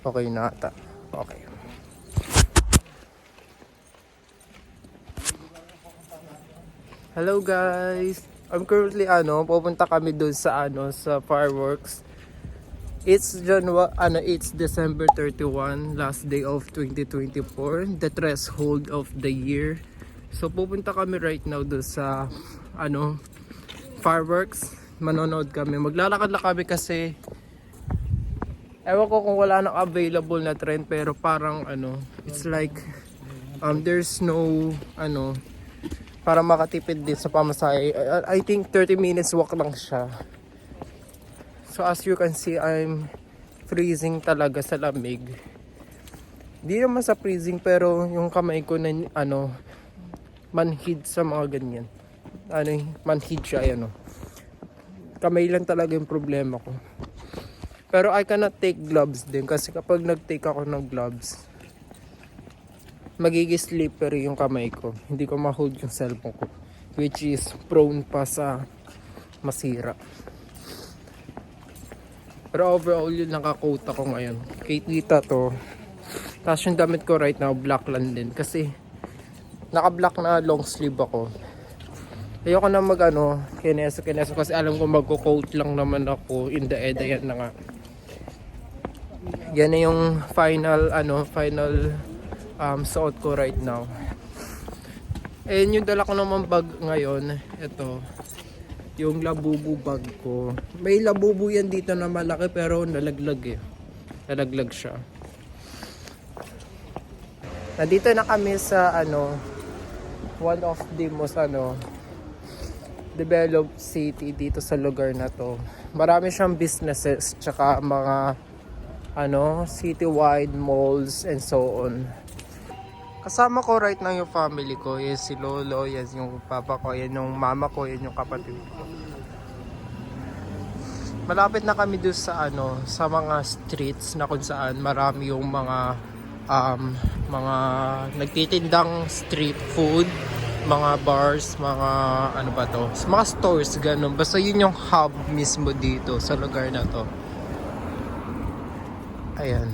Okay na ata. Okay. Hello guys. I'm currently pupunta kami doon sa sa fireworks. It's December 31, last day of 2024, the threshold of the year. So pupunta kami right now doon sa fireworks. Manonood kami. Maglalakad lang kami kasi ewan ko kung wala nang available na train, pero parang it's like there's no para makatipid din sa pamasahe. I think 30 minutes walk lang siya. So as you can see, I'm freezing talaga sa lamig. Di naman sa freezing, pero yung kamay ko na manhid sa mga ganyan. Manhid siya, kamay lang talaga yung problema ko. Pero I cannot take gloves din kasi kapag nag-take ako ng gloves, magiging slippery yung kamay ko. Hindi ko ma-hold yung cellphone ko, which is prone pa sa masira. Pero overall yun, naka-coat ako ngayon. Kay tita to. Tapos yung damit ko right now, black lang din. Kasi naka-black na long sleeve ako. Ayoko na kineso kasi alam ko magko-coat lang naman ako in the end. Ayan na nga. Yan na yung final suot ko right now. And yung dala ko naman bag ngayon, ito. Yung Labubu bag ko. May Labubu yan dito na malaki pero nalaglag Nalaglag siya. Nandito na kami sa one of the most developed city dito sa lugar na to. Marami siyang businesses tsaka mga citywide malls and so on. Kasama ko right now yung family ko, yan si Lolo, yan yung papa ko, yan yung mama ko, yan yung kapatid ko. Malapit na kami doon sa mga streets na kung saan marami yung mga nagtitindang street food, mga bars, mga mga stores, ganun. Basta yun yung hub mismo dito sa lugar na to. Ayan.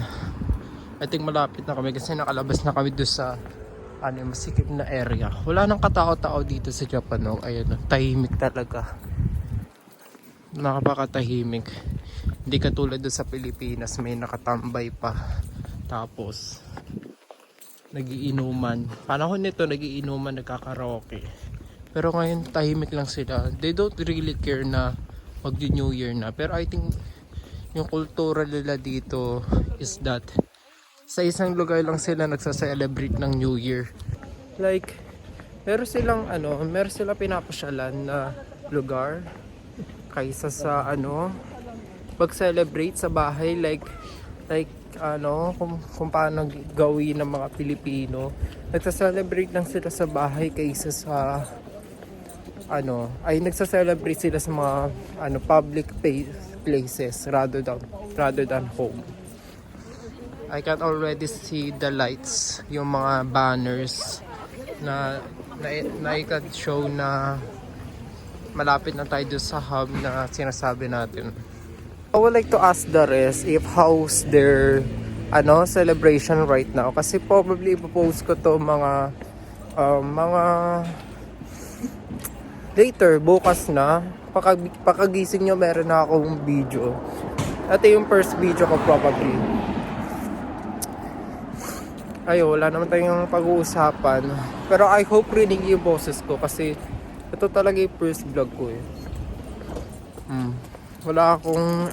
I think malapit na kami kasi nakalabas na kami doon sa masikip na area. Wala nang katao-tao dito sa Japan. Ayan, tahimik talaga. Nakapakatahimik. Hindi katulad doon sa Pilipinas, may nakatambay pa. Tapos nagiinuman. Panahon nito nagiinuman, nagkakaraoke. Pero ngayon tahimik lang sila. They don't really care na mag-New Year na. Pero I think yung kultura nila dito is that sa isang lugar lang sila nagsa-celebrate ng New Year. Like, meron silang pinapasyalan na lugar kaysa sa pag-celebrate sa bahay, like kung paano gawin ng mga Pilipino. Nagsa-celebrate lang sila sa bahay kaysa sa nagsa-celebrate sila sa mga public places rather than home. I can already see the lights, yung mga banners na i-show na malapit na tayo doon sa hub na sinasabi natin. I would like to ask the rest if how's their celebration right now, kasi probably ipopost ko to mga later, bukas na. Pakagising nyo meron na akong video. Ito yung first video ko probably. Wala naman tayong pag-uusapan. Pero I hope rinig yung boses ko kasi ito talaga yung first vlog ko Wala akong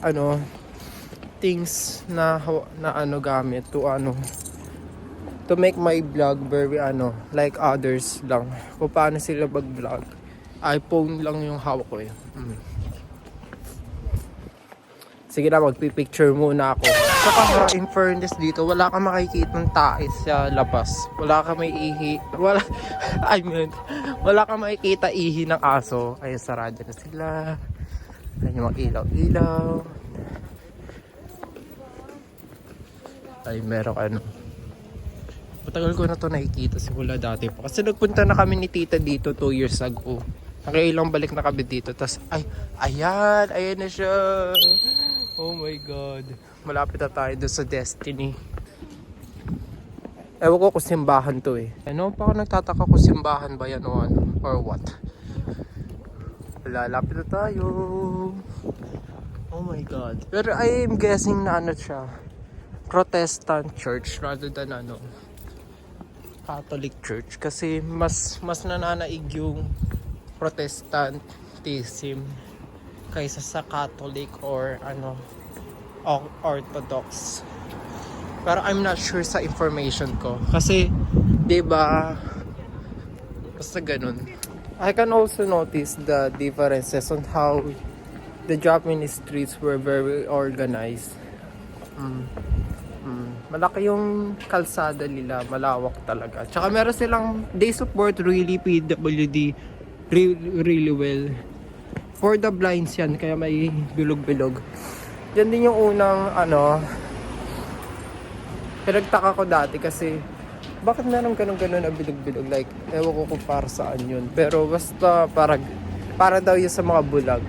things na gamit to make my vlog very like others lang. Kung paano sila mag-vlog. iPhone lang yung hawak ko Sige na, magpipicture muna ako. Saka in fairness dito, wala kang makikita ng tae sa labas. Wala kang may ihi. Wala kang makikita ihi ng aso. Ay, sarado na sila. Ayan yung mga ilaw-ilaw. Ay, meron matagal ko na to nakikita simula dati pa. Kasi nagpunta na kami ni tita dito 2 years ago. Nakailang balik na kami dito. Tapos, ayan na siya. Oh my God. Malapit na tayo doon sa Destiny. Ewan ko kung simbahan to eh. Ano pa ako nagtataka kung simbahan ba yan o ano, or what. Lalapit na tayo. Oh my god. Pero I am guessing na ano siya, Protestant church rather than ano, Catholic church. Kasi mas nananaig yung Protestantism kaysa sa Catholic or ano, Orthodox. Pero I'm not sure sa information ko. Kasi, 'di ba, basta ganun. I can also notice the differences on how the Japanese streets were very organized. Malaki yung kalsada nila, malawak talaga. Tsaka meron silang, they support really PWD really well. For the blinds yan, kaya may bilog-bilog. Yan din yung unang ano, pinagtaka ko dati kasi bakit meron ganun na bilog-bilog, like ewan ko kung para saan yun, pero basta para daw yun sa mga bulag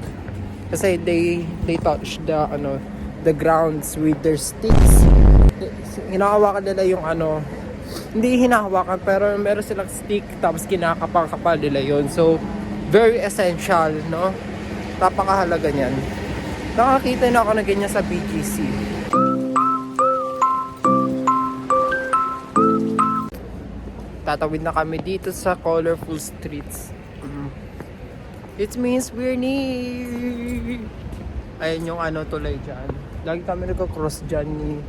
kasi they touch the ano, the grounds with their sticks. Hinahawakan nila yung ano, hindi hinahawakan pero meron silang stick tapos kinakapal-kapal nila yun, so very essential, no? Napakahalaga niyan. Nakakita na ako na ganyan sa BGC. Tatawid na kami dito sa colorful streets. It means we're near. Ayan yung ano, tulay dyan. Lagi kami nagko-cross dyan ni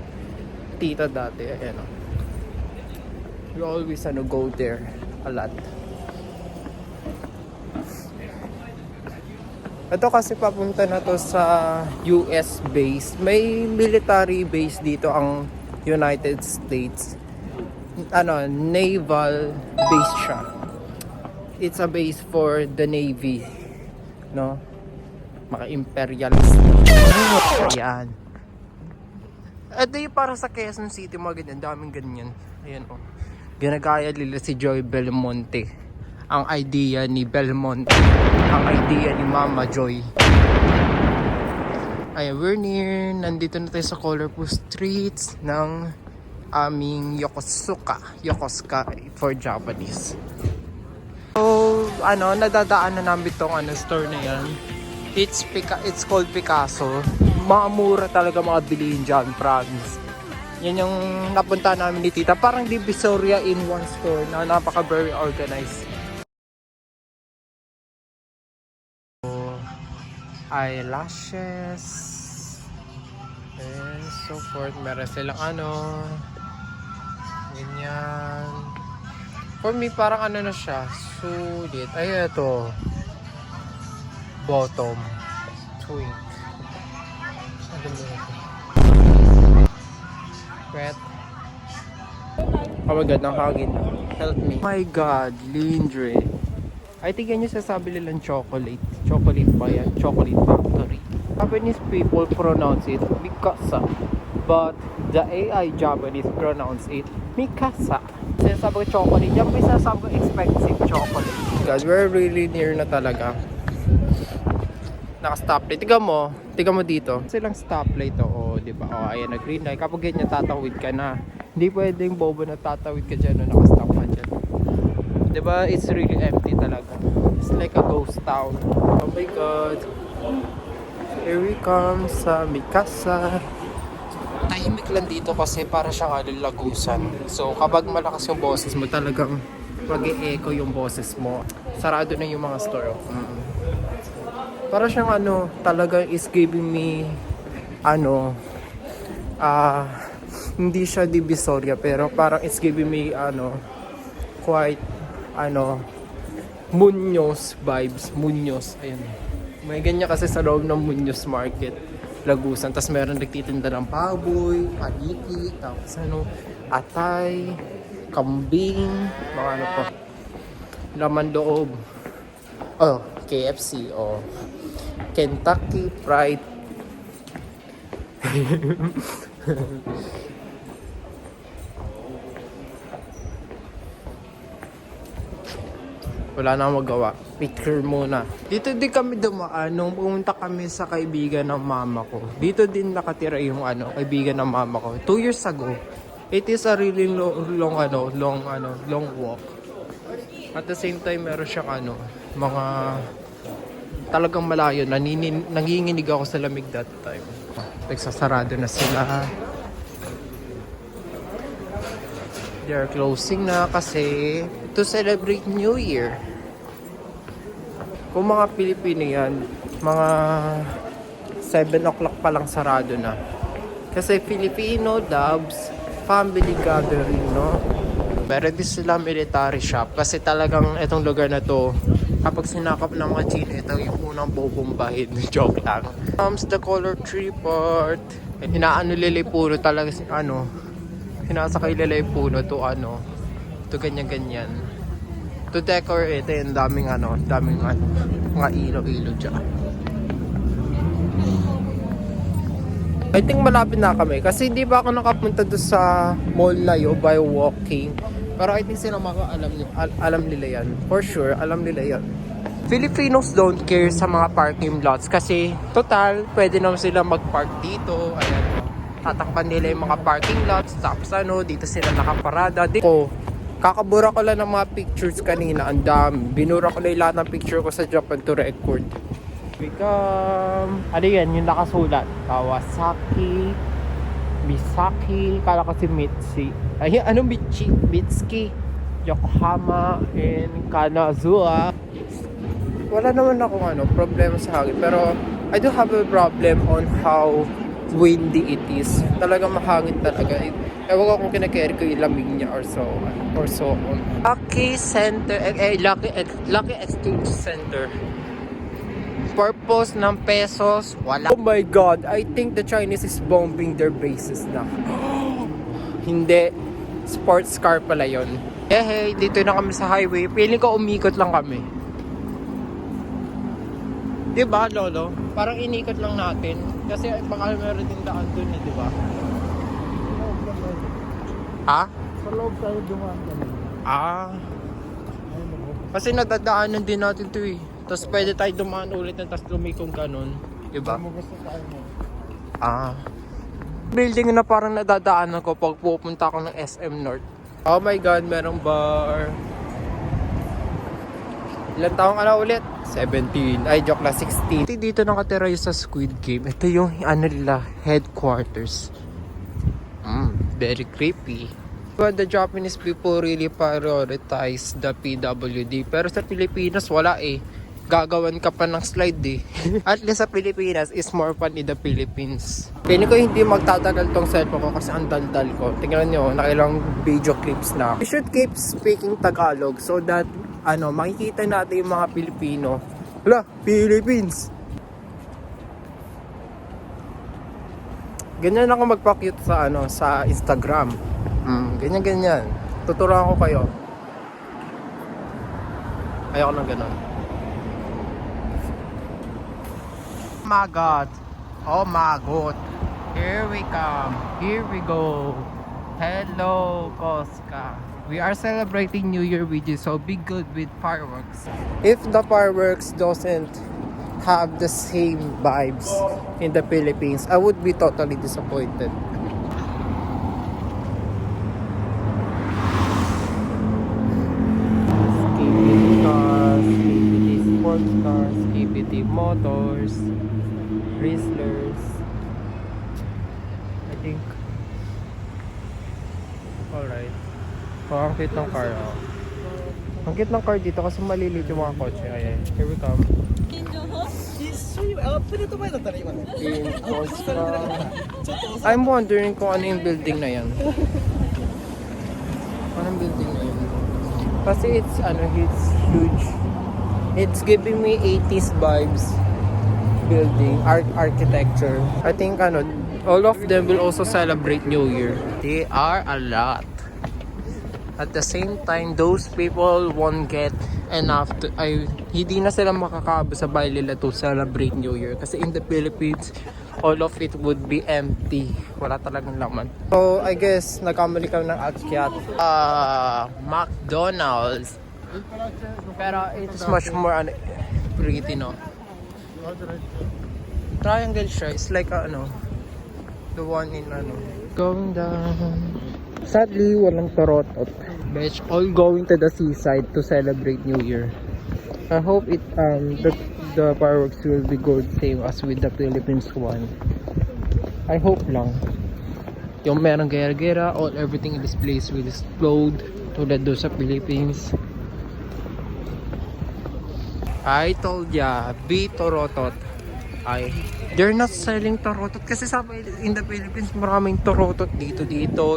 tita dati. Ayan o. We always go there a lot. Ito kasi papunta na to sa US base. May military base dito ang United States. Ano, naval base siya. It's a base for the Navy, no? Mga imperialist. Ayan. Ito yung para sa Quezon City, mga ganyan, daming ganyan. Ayan o. Ginagaya nila si Joy Belmonte. Ang idea ni Belmonte. Ang idea ni Mama Joy. Ayan, we're near. Nandito na tayo sa colorful streets ng aming Yokosuka for Japanese. So, ano, nadadaan na namin tong ano, store na yan. It's called Picasso. Mura talaga mga bilihin dyan, promise. Yan yung napunta namin ni tita. Parang Divisoria in one store na napaka very organized. Eyelashes and so forth. Meron silang ano, ganyan. For me, parang ano na siya, sulit. Ay, ito. Bottom. Twink. Ang ganda na ito. Wet. Oh my god, nakakagin. Help me. Oh my god, Lindre. I think yan yung sasabi nilang chocolate. Chocolate ba yan? Chocolate factory. Japanese people pronounce it Mikasa. But the AI Japanese pronounce it Mikasa. Sinasabi ko chocolate. Yan may sinasabi ko expensive chocolate. Guys, we're really near na talaga. Naka-stoplight. Tiga mo dito. Silang stoplight to. O, diba? O, ayan na green light. Kapag ganyan tatawid ka na. Hindi pwedeng bobo na tatawid ka dyan o naka-stop ka dyan. Diba? It's really empty talaga. It's like a ghost town. Oh my god. Here we come sa Mikasa. Tahimik lang dito kasi para siyang lagusan. So kapag malakas yung boses mo, talagang mag-e-echo yung boses mo. Sarado na yung mga store. Para siyang ano, talagang is giving me ano, hindi siya Divisoria pero parang it's giving me ano, quite ano, Muñoz vibes. Muñoz, ayun. May ganyan kasi sa loob ng Muñoz Market, Lagusan. Tapos meron nagtitinda ng baboy, paniki, tapos ano, atay, kambing, mga ano pa, laman loob. Oh, KFC, oh, Kentucky Fried. Wala na akong magawa. Picture muna. Dito din kami dumaan nung pumunta kami sa kaibigan ng mama ko. Dito din nakatira yung kaibigan ng mama ko. 2 years ago. It is a really long walk. At the same time, meron siyang mga talagang malayo. Nanginginig ako sa lamig that time. Nagsasarado na sila. They are closing na kasi to celebrate New Year. Kung mga Pilipino yan, mga 7 o'clock pa lang sarado na. Kasi Filipino loves family gathering, no? Meron din sila military shop kasi talagang itong lugar na to, kapag sinakap ng mga Chino, ito yung unang bubombahin. Joke lang. Comes the color tree part. Inaano lili puno talaga sinasakay nila yung puno to ganyan-ganyan. To decorate yung daming mga ilo-ilo dyan. I think malapit na kami kasi hindi ba ako nakapunta doon sa mall na yun by walking. Pero I think sila alam nila yan. For sure, alam nila yan. Filipinos don't care sa mga parking lots kasi total, pwede naman sila mag-park dito. Ayan. Tatakpan nila yung mga parking lots. Tapos dito sila nakaparada. Kakabura ko lang ng mga pictures kanina. Ang dami. Binura ko lang lahat ng picture ko sa Japan to record. Ano yan? Yung nakasulat. Kawasaki, Misaki, kala ko si Mitsi. Ay, anong Mitsi? Mitsuki, Yokohama, and Kanazawa. Wala naman akong problema sa hangin. Pero I do have a problem on how windy it is. Talagang mahangin talaga. Ewan ko kung kinakarry ko yung lamig niya or so on. Lucky Center, Lucky Exchange Center. Purpose ng pesos, wala. Oh my God, I think the Chinese is bombing their bases na. Hindi. Sports car pala yun. Hey, dito na kami sa highway. Feeling ko umikot lang kami. Diba, Lolo? Parang inikot lang natin. Kasi baka meron din daan dun diba? Ha? Sa loob tayo dumaan kami. Kasi nadadaanan din natin to eh. Tapos pwede tayo dumaan ulit na tapos lumikong ganun. Diba? Gusto tayo mo. Building na parang nadadaanan ko pag pupunta ako ng SM North. Oh my God, merong bar. Ilan taong ka na ulit? 17. Ay, joke lang, 16. Dito nakatira yung sa Squid Game. Ito yung nila, headquarters. Very creepy. But the Japanese people really prioritize the PWD. Pero sa Pilipinas, wala eh. Gagawan ka pa ng slide eh. At least sa Pilipinas is more fun in the Philippines. Pili ko hindi magtatagal tong cellphone ko kasi ang daldal ko. Tingnan nyo, nakailang video clips na. We should keep speaking Tagalog so that makikita natin yung mga Pilipino. Hala, Philippines! Ganyan ako magpa-cute sa Instagram. Ganyan. Tuturuan ko kayo. Ayoko ng ganon. Oh my God. Here we come. Here we go. Hello, Koska. We are celebrating New Year with you, so be good with fireworks. If the fireworks doesn't have the same vibes in the Philippines, I would be totally disappointed. Skibidi cars, Skibidi sports cars, Skibidi motors, Rizzlers. I think. Alright. Ang cute ng car. Ang cute ng car dito kasi malilit yung mga kotse. Ayan. Here we come. I'm wondering kung ano yung building na yan. Anong building na yun? Kasi it's huge. It's giving me 80s vibes. Building, architecture. I think all of them will also celebrate New Year. They are a lot. At the same time, those people won't get enough hindi na sila makakaabot sa bahay nila to celebrate New Year. Kasi in the Philippines, all of it would be empty. Wala talagang laman. So, I guess, nagkamali kami ng akyat. McDonald's. Pero it's much more pretty, no? Triangle siya. It's like the one in going down. Sadly, walang torotot. But it's all going to the seaside to celebrate New Year. I hope the fireworks will be good, same as with the Philippines one. I hope lang. Yung merong gera-gera, everything in this place will explode tulad doon sa Philippines. I told ya, be torotot. They're not selling torotot kasi in the Philippines maraming torotot dito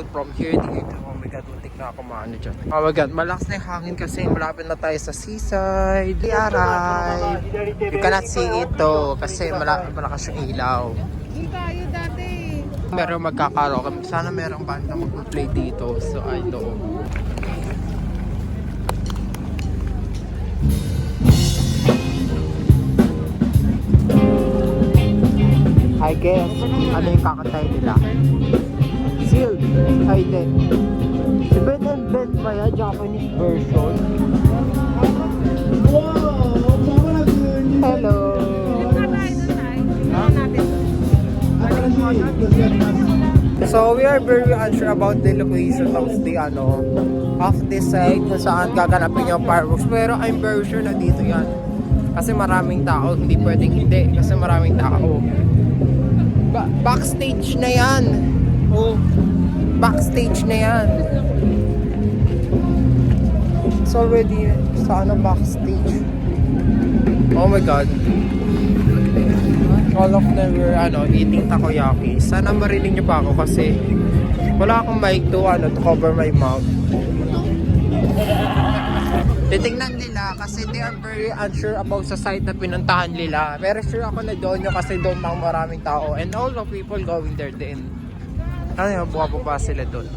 from here dito. Oh my god, muntik na ako maano dyan. Oh my god, malakas na yung hangin kasi malapit na tayo sa seaside. Aray! You cannot see it though kasi malakas yung ilaw. Tayo dati. Meron magkakaroon. Sana merong banda mag-play dito. So I don't. I guess, ano yung kakantay nila? Sealed. Ay, din. Si Ben and Ben pa yan, Japanese version. Hello. So we are very unsure about the location of the site kung saan gaganapin yung fireworks. Pero I'm very sure na dito yan. Kasi maraming tao, hindi pwedeng hindi. Kasi maraming tao. Backstage na yan. Oh, backstage na yan. It's already sa backstage. Oh my god. All of them were eating takoyaki. Sana marinig niyo pa ako kasi wala akong mic to cover my mouth. Titingnan nila kasi they are very unsure about sa site na pinuntahan nila. Pero sure ako na doon kasi doon lang maraming tao. And all the people going there din. Buka sila doon.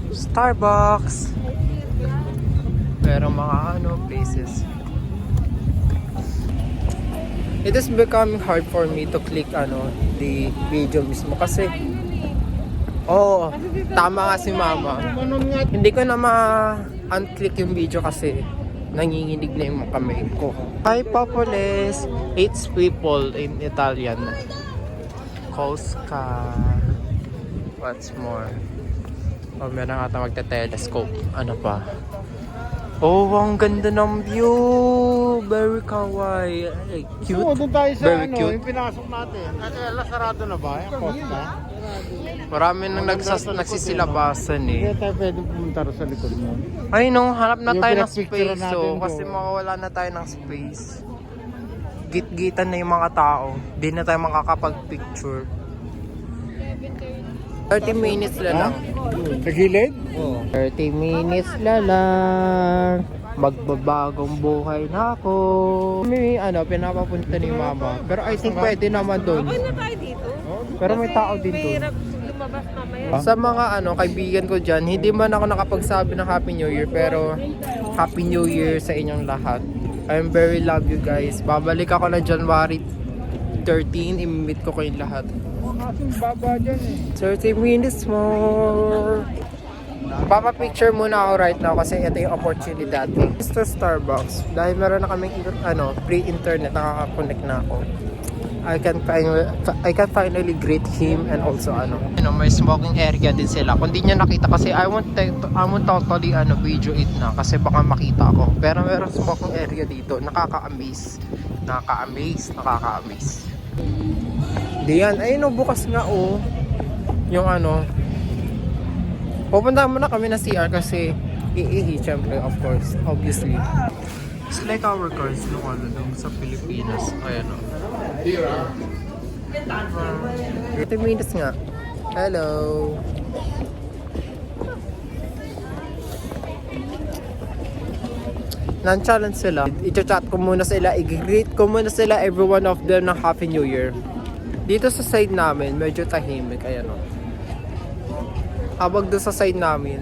Starbucks. Pero mga places. It is becoming hard for me to click the video mismo kasi tama nga si mama. Hindi ko na ma-unclick yung video kasi nanginginig na yung kamay ko. Hi Papoles, it's people in Italian. Koska. What's more? Meron ata magte-telescope. Ano pa? Ang ganda ng view. Very kawaii. Cute. Doon tayo sa Very cute. yung pinasok natin. Sarado na ba? Yung Costa? Marami nang nagsisilabasan Hindi tayo pwede pumunta sa likod mo. Ay no, hanap na Yung tayo ng pinapicture space natin kasi doon. mawawala na tayo ng space. Git-gitan na yung mga tao. Di na tayo makakapag-picture. 30 minutes na lang. Sa gilid? 30 minutes na lang. Magbabagong buhay na ako. May pinapapunta ni mama. Pero I think pwede naman doon. Okay na tayo dito. Pero may tao din doon. Mahirap lumabas mamaya. Sa mga kaibigan ko dyan, hindi man ako nakapagsabi ng Happy New Year, pero Happy New Year sa inyong lahat. I'm very love you guys. Babalik ako na January 13, i-meet ko kayong lahat. Kasing baba dyan 30 minutes more. Papa-picture muna ako right now kasi ito yung opportunity dati. Mr. Starbucks, dahil meron na kaming pre-internet, nakaka-connect na ako. I can finally greet him and also may smoking area din sila. Kung di niya nakita kasi I won't totally video it na kasi baka makita ako. Pero meron smoking area dito. Nakaka-amaze. Diyan, ayun bukas nga yung pupunta muna kami na CR kasi iihi syempre, of course, obviously. It's like our cars nung sa Pilipinas. Ayan 30 minutes nga. Hello. Nan-challenge sila. I-chat ko muna sila, i-greet ko muna sila, every one of them ng Happy New Year. Dito sa side namin, medyo tahimik. Ayan habang doon sa side namin,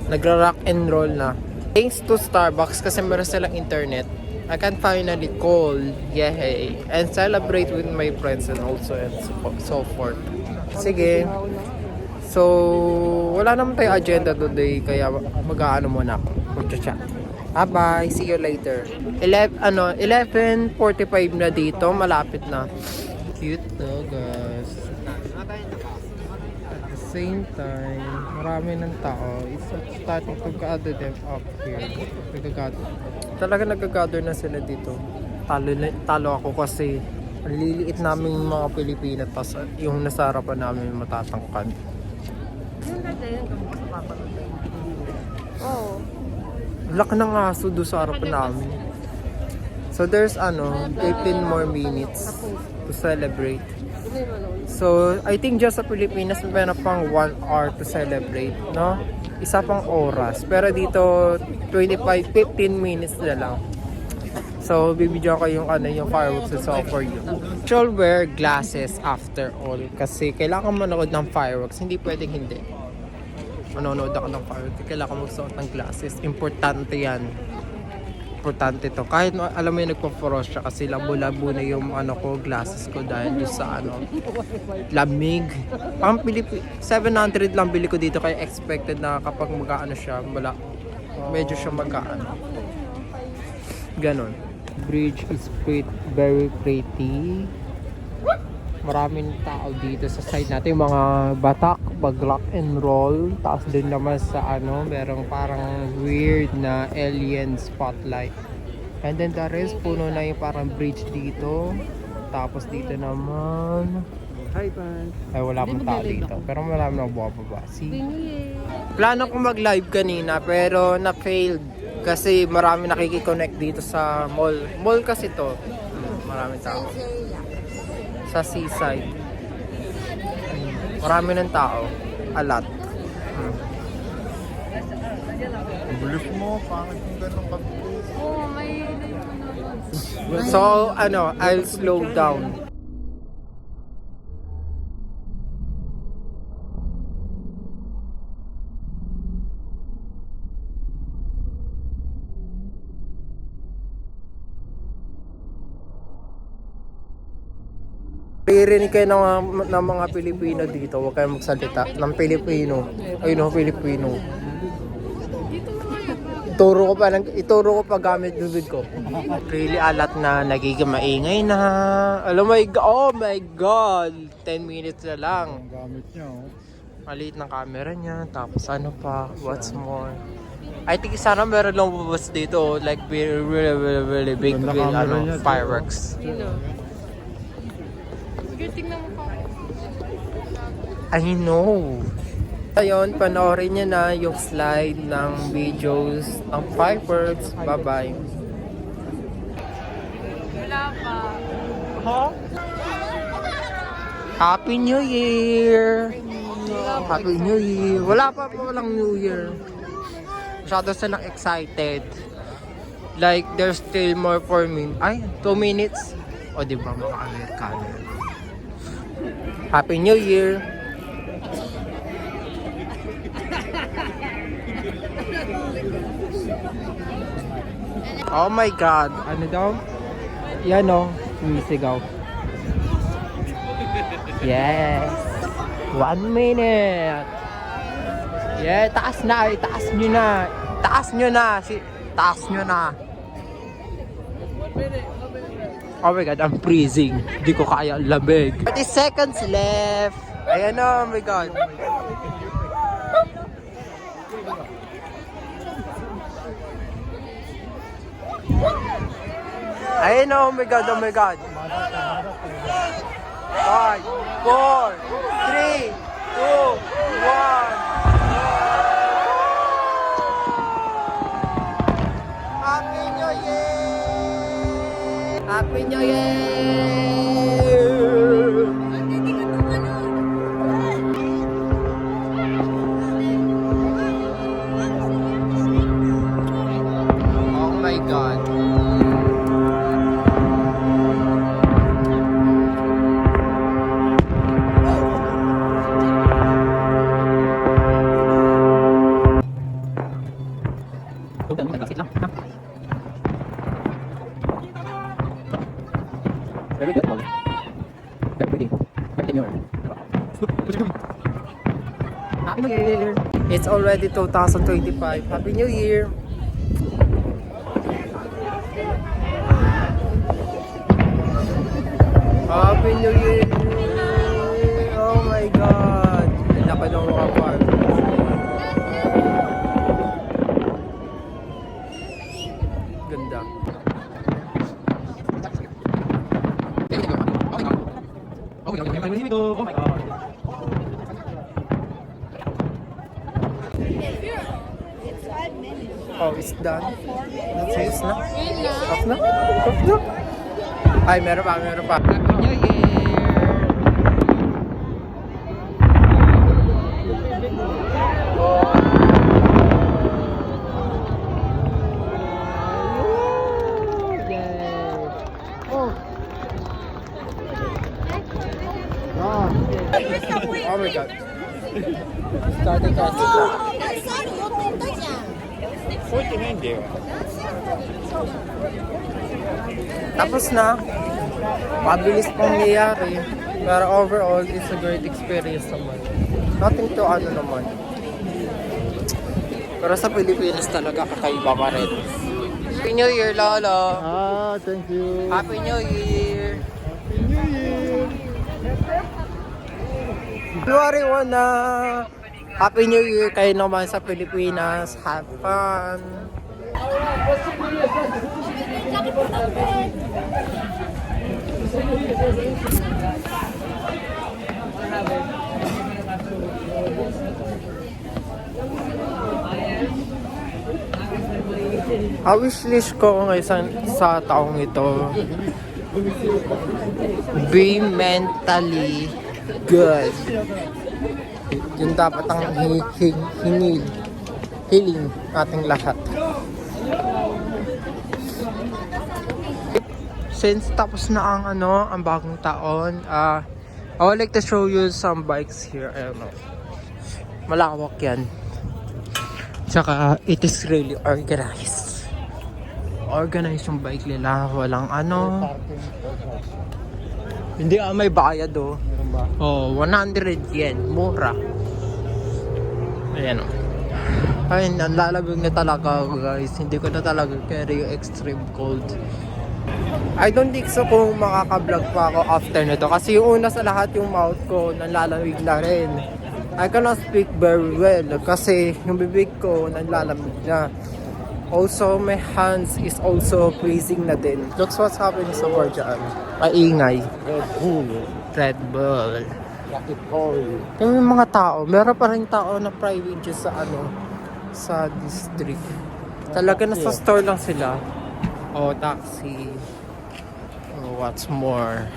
nagra-rock and roll na. Thanks to Starbucks kasi meron silang internet. I can finally call, yay, and celebrate with my friends and also and so forth. Sige. So, wala naman tayong agenda today kaya mag-aano muna ako. Magcha-chat. Bye-bye. See you later. 11:45 na dito. Malapit na. Cute to, guys. At the same time, marami ng tao. It's starting to gather them up here. Talaga nag-gather na sila dito. Talo ako kasi ang liliit namin mga Pilipina, tas yung nasa harapan namin matatangkad. Yung dati yung gamot sa papanood. Oo. Laki ng aso doon sa harapan namin. So there's 15 more minutes to celebrate. So I think just sa Pilipinas meron pang 1 hour to celebrate, no? Isa pang oras. Pero dito 15 minutes na lang. So bibigyan ko yung yung fireworks so for you. Should wear glasses after all kasi kailangan manood ng fireworks, hindi pwedeng hindi. Manonood ako ng fireworks, kailangan magsuot ng glasses. Importante yan. Importante to. Kahit alam mo yung nagpo-frost siya kasi labo-labo na yung glasses ko dahil doon sa lamig. Pang 700 lang bili ko dito kaya expected na kapag mag-aano siya, medyo siya mag-aano. Ganon. Bridge is very pretty. Maraming tao dito sa side natin, yung mga batak, pag-lock and roll. Tapos din naman sa merong parang weird na alien spotlight. And then the rest, puno na yung parang bridge dito. Tapos dito naman, Hi, Pan. ay wala pang tao dito. Pero marami na bumababa. See? Plano ko mag-live kanina pero na-failed. Kasi marami nakikiconnect dito sa mall. Mall kasi to. Maraming tao. Sa seaside. Marami ng tao. A lot. Bilis mo, pangit yung ganun kabilis. Oo, may So, I'll slow down. Pirinig kayo ng mga Pilipino dito, huwag kayong magsalita ng Pilipino. Ayun o, Pilipino. Ituro ko pa gamit bibig ko. Really alat na, nagiging maingay na. Oh my God! 10 minutes na lang. Ang gamit niya, oh. Maliit ng camera niya, tapos what's more. I think sana meron lang bubas dito, like really big Ganda camera niya, fireworks. tingnan mo pa. I know. Ayun, panoorin niyo na yung slide ng videos ng fireworks. Bye-bye. Wala pa. Happy New Year! Happy New Year! Wala pa walang New Year. Masyado silang excited. Like, there's still more for me. Ay, 2 minutes. O, diba mga Amerikano? Happy New Year! Oh my God! Ano daw? Yan o. Sumisigaw. Yes! 1 minute! Yeah, taas na! Taas nyo na! Taas nyo na! Taas nyo na! Oh my God, I'm freezing. Hindi ko kaya ang lamig. 30 seconds left. Ayan o, oh my God. Ayan o, oh my God, oh my God. 5, 4, 3, 2, 1. Happy New Year! Happy New Year! Oh my God. Very good. Very good. Happy New Year. It's already 2025. Happy New Year. Happy New Year! Oh my God! Ang laki ng mga park. Ganda. Oh my God! Oh, it's done. That's it na? Off na? Off na? Ay, meron pa, meron pa. Happy New Year! Oh my God. Starting casting lang. Tapos na. Mabilis pang nangyayari. Pero overall, it's a great experience naman. Nothing to ano naman. Pero sa Pilipinas talaga kakaiba pa rin. Happy New Year, Lolo! Thank you. Happy New Year! New Year. January 1 na! Happy New Year kayo naman sa Pilipinas. Have fun! A wishlist ko ngayon sa taong ito, be mentally good. Yun dapat ang hiling ating lahat. Since tapos na ang ang bagong taon, I would like to show you some bikes here. Ayan, malawak yan. Tsaka it is really organized. Organized yung bike nila. Walang hindi may bayad Oh, 100 yen. Mura. Ayan Ay, nalalabig na talaga ako, guys. Hindi ko na talaga carry yung extreme cold. I don't think so kung makaka-vlog pa ako after nito. Kasi yung una sa lahat yung mouth ko nanlalamig na rin. I cannot speak very well kasi yung bibig ko nanlalamig na. Also, my hands is also freezing na din. Looks what's happening sa bar dyan. Maingay. Red Bull. Red Bull. Rocket Boy. Yung mga tao, meron pa rin tao na private dyan sa district. Talaga nasa store lang sila. O taxi. What's more?